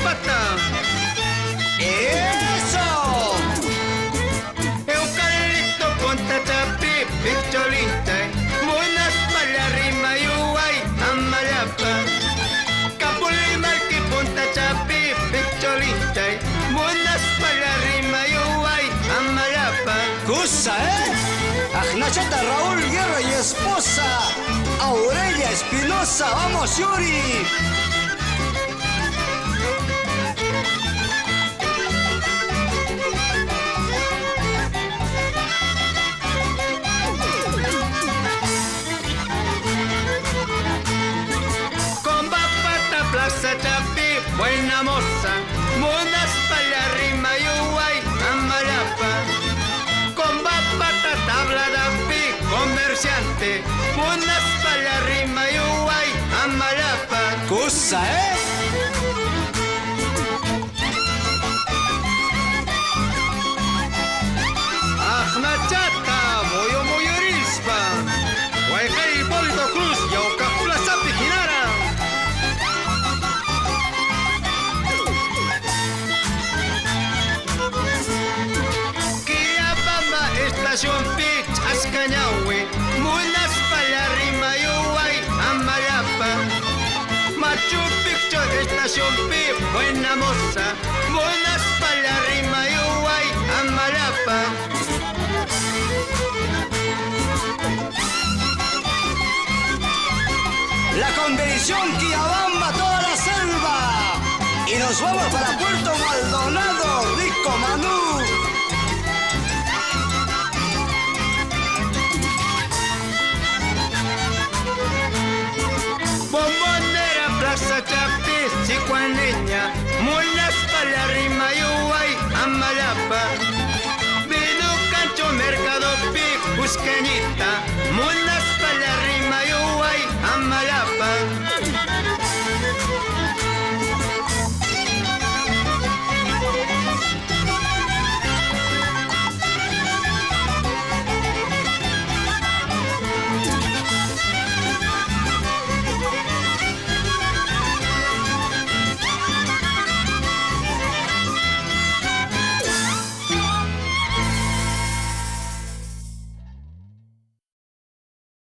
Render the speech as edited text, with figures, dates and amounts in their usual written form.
pata. ¡Eso! Eucalipto, ponta, chapi, picholita. Monas para la rima, yuay, amalapa. Capulimarqui, ponta, chapi, picholita. Monas para la rima, yuay, amalapa. ¡Cosa, Ajnachata Raúl Guerra y esposa Aurelia Espinosa. ¡Vamos, Yuri! Plaza Chapi, buena moza, monas para la rima, yuay, amalapa. Con bapata, tabla de pi, comerciante, monas para la rima, yuay, amalapa. ¡Cosa, Ajnachata, moyo moyorispa, Guaycay Hipólito Cruz, Yaucajula Sapi Jinara. Estación Pitch, Ascañahue, Munas para la rima, yuay, amalapa. Machu Picchu, Estación Pitch, buena moza, Munas para la rima, yuay, amalapa. La convención Quillabamba, toda la selva. Y nos vamos para Puerto Maldonado, Rico Manú. Bombonera, Plaza Chapi, Chicuaneña, Munas para la rima, yuay, amalapa. Vino Cancho, Mercado Pic, Cusqueñita.